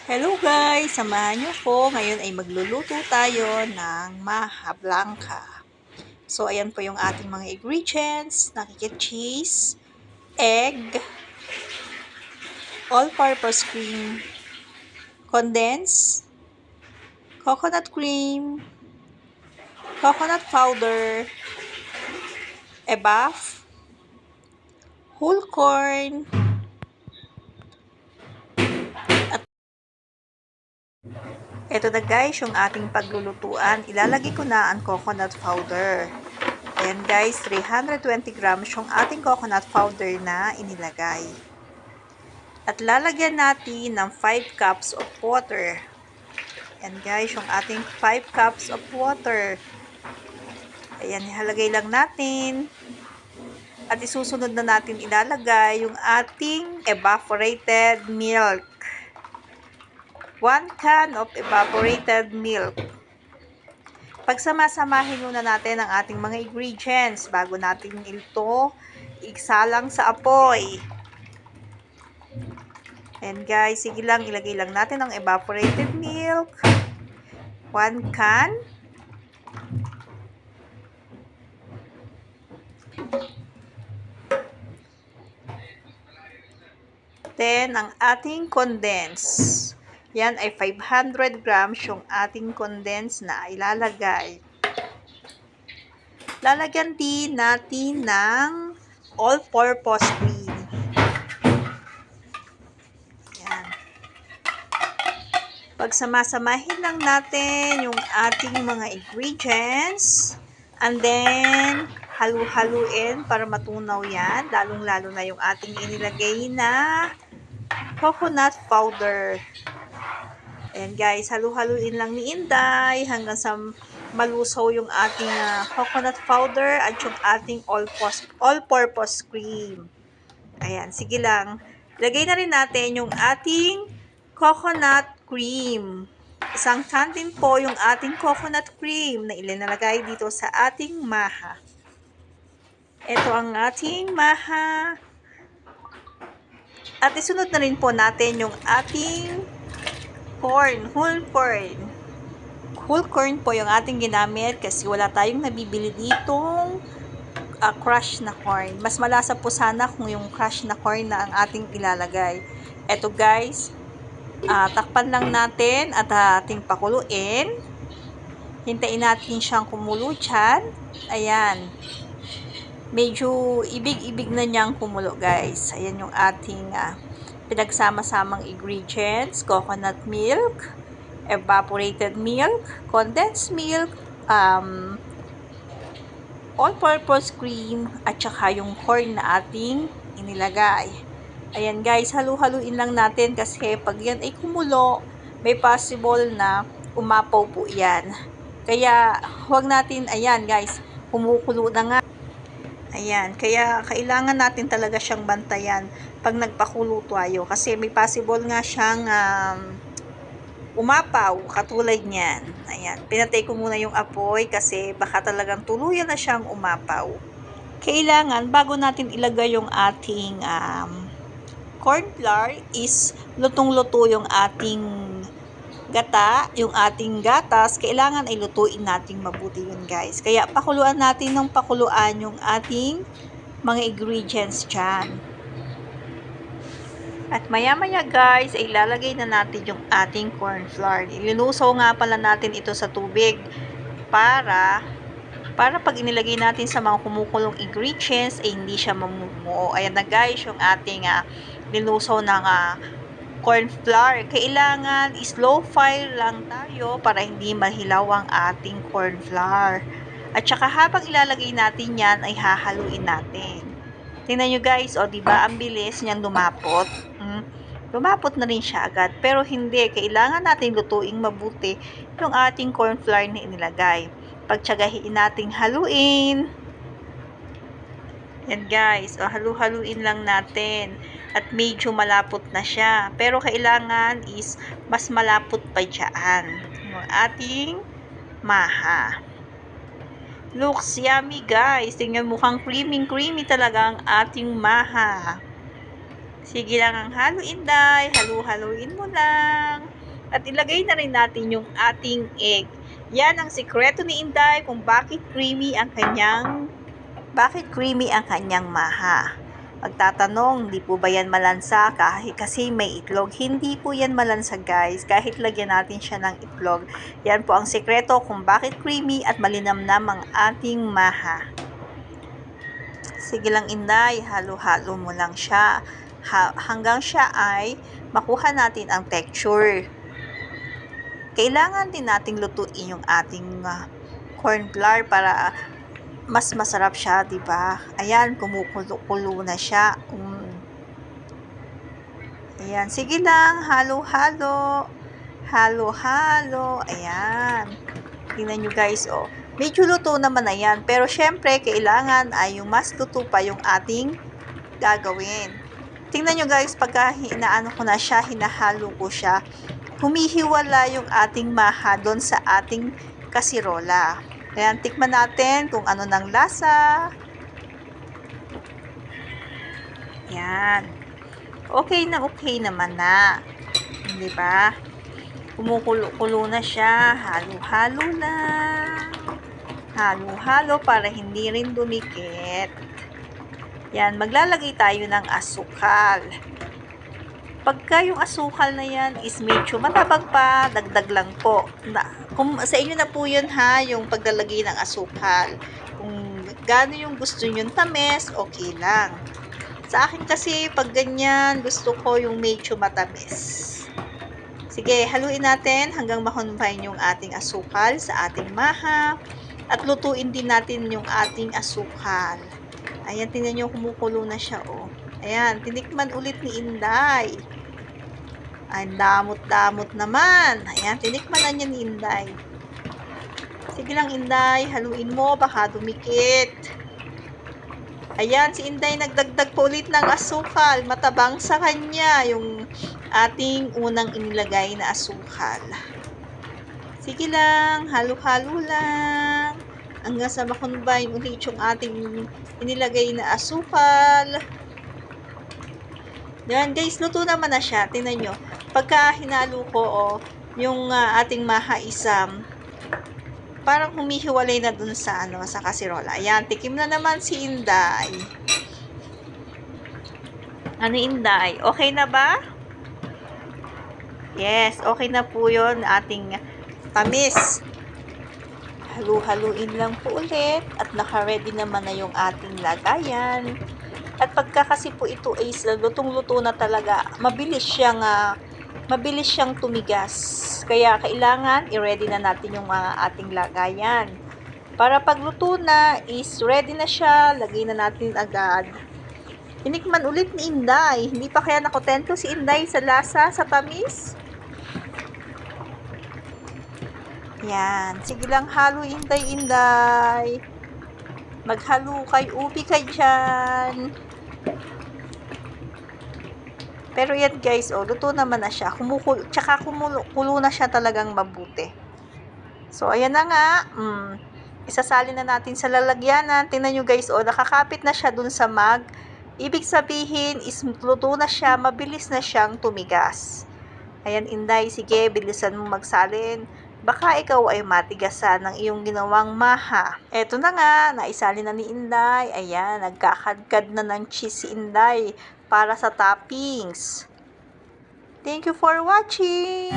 Hello guys! Samahan niyo po. Ngayon ay magluluto tayo ng maha blanca. So, ayan po yung ating mga ingredients. Nakikit cheese, egg, all-purpose cream, condensed, coconut cream, coconut powder, ebaf, whole corn, ito na guys, yung ating paglulutuan. Ilalagay ko na ang coconut powder. Ayan guys, 320 grams yung ating coconut powder na inilagay. At lalagyan natin ng 5 cups of water. Ayan guys, yung ating 5 cups of water. Ayan, ihalagay lang natin. At isusunod na natin ilalagay yung ating evaporated milk. 1 can of evaporated milk. Pagsamasamahin muna natin ang ating mga ingredients bago natin ito iksalang sa apoy. And guys, sige lang, ilagay lang natin ang evaporated milk. 1 can. Then, ang ating condensed. Yan ay 500 grams yung ating condensed na ilalagay. Lalagyan din natin ng all-purpose cream. Yan. Pagsamasamahin lang natin yung ating mga ingredients. And then, halu-haluin para matunaw yan. Lalong-lalo na yung ating inilagay na coconut powder. Ayan guys, halu-haluin lang ni Inday hanggang sa malusaw yung ating coconut powder at yung ating all-purpose cream. Ayan, sige lang. Lagay na rin natin yung ating coconut cream. Isang can din po yung ating coconut cream na ilinalagay dito sa ating maha. Ito ang ating maha. At isunod na rin po natin yung ating corn, whole corn. Whole corn po yung ating ginamit kasi wala tayong nabibili ditong crush na corn. Mas malasa po sana kung yung crush na corn na ang ating ilalagay. Eto guys, takpan lang natin at ating pakuluin. Hintayin natin siyang kumulo dyan. Ayan. Medyo ibig-ibig na niyang kumulo guys. Ayan yung ating pinagsama-samang ingredients, coconut milk, evaporated milk, condensed milk, all-purpose cream, at saka yung corn na ating inilagay. Ayan guys, halu-haluin lang natin kasi pag yan ay kumulo, may possible na umapaw po yan. Kaya huwag natin, ayan guys, kumukulo na nga. Ayan, kaya kailangan natin talaga siyang bantayan pag nagpakulo tayo kasi may possible nga siyang umapaw katulad niyan. Ayan, pinatay ko muna yung apoy kasi baka talagang tuluyan na siyang umapaw. Kailangan bago natin ilagay yung ating corn flour is lutong-luto yung ating gata, yung ating gatas, kailangan ay lutuin nating mabuti yun guys. Kaya pakuluan natin ng pakuluan yung ating mga ingredients dyan. At maya-maya guys, ay ilalagay na natin yung ating corn flour. Ilinusaw nga pala natin ito sa tubig para pag inilagay natin sa mga kumukulong ingredients ay hindi siya mamumuo. Ayan na guys, yung ating linusaw ng corn flour. Kailangan slow fire lang tayo para hindi mahilaw ang ating corn flour. At saka habang ilalagay natin yan ay hahaluin natin. Tingnan nyo guys, o diba ang bilis niyang lumapot. Lumapot na rin siya agad. Pero hindi, kailangan natin lutuing mabuti yung ating corn flour na inilagay. Pagtsagahin nating haluin. Yan guys, halu-haluin lang natin. At medyo malapot na siya. Pero kailangan is mas malapot pa dyan. Yung ating maha. Looks yummy guys. Tingnan mukhang creamy talaga ang ating maha. Sige lang ang haluin, Day. Halu-haluin mo lang. At ilagay na rin natin yung ating egg. Yan ang sikreto ni Inday kung bakit creamy ang kanyang maha. Magtatanong, di po ba yan malansa? Kasi may itlog. Hindi po yan malansa guys. Kahit lagyan natin siya ng itlog. Yan po ang sikreto kung bakit creamy at malinamnam ang ating maha. Sige lang Inday, halo-halo mo lang siya. Hanggang siya ay makuha natin ang texture. Kailangan din nating lutuin yung ating corn flour para mas masarap siya, di ba? Ayan, kumukulo na siya. Ayan, sige lang, halo-halo. Halo-halo. Ayan. Tingnan nyo guys, oh. Medyo luto naman na yan. Pero syempre, kailangan ay yung mas luto pa yung ating gagawin. Tingnan nyo guys, pagka hinaano ko na siya, hinahalo ko siya, humihiwala yung ating maha doon sa ating kasirola. Ayan, tikman natin kung ano ng lasa. Ayan. Okay naman na. Di ba? Kumukulo na siya. Halo-halo lang. Halo-halo para hindi rin dumikit. Yan, maglalagay tayo ng asukal. Pagka yung asukal na yan is medyo matabang pa, dagdag lang po. Sa inyo na po yun ha, yung paglalagay ng asukal. Kung gaano yung gusto nyo tamis, okay lang. Sa akin kasi, pag ganyan, gusto ko yung medyo matamis. Sige, haluin natin hanggang mahumpay yung ating asukal sa ating maha. At lutuin din natin yung ating asukal. Ayan, tingnan nyo, kumukulo na siya, oh. Ayan, tinikman ulit ni Inday. Ay, damot-damot naman. Ayan, tinikman na niya ni Inday. Sige lang, Inday, haluin mo, baka dumikit. Ayan, si Inday nagdagdag po ulit ng asukal. Matabang sa kanya yung ating unang inilagay na asukal. Sige lang, halo-halo lang. Hanggang sa makunbay ulit yung ating inilagay na asukal. Yan guys, luto naman na siya. Tingnan nyo. Pagka hinalo ko, yung ating maha isam, parang humihiwalay na dun sa, sa kasirola. Ayan, tikim na naman si Inday. Ano Inday? Okay na ba? Yes, okay na po yun. Ating tamis. Halu-haluin lang po ulit. At naka-ready naman na yung ating lagayan. At pagka kasi po ito ay lutong-luto na talaga, mabilis siyang tumigas. Kaya kailangan i-ready na natin yung mga ating lagayan. Para pagluto na is ready na siya, lagay na natin agad. Tinikman ulit ni Inday. Hindi pa kaya nakontento si Inday sa lasa, sa tamis? Yan. Sige lang halo Inday. Maghalo kay ubi kay dyan. Pero yan guys, luto naman na siya. Kumukulo na siya talagang mabuti. So, ayan na nga. Isasalin na natin sa lalagyanan. Tingnan nyo guys, nakakapit na siya dun sa mug. Ibig sabihin is luto na siya, mabilis na siyang tumigas. Ayan Inday, sige, bilisan mo magsalin. Baka ikaw ay matigasan ng iyong ginawang maha. Eto na nga, naisalin na ni Inday. Ayan, nagkakadkad na ng cheese si Inday para sa toppings. Thank you for watching!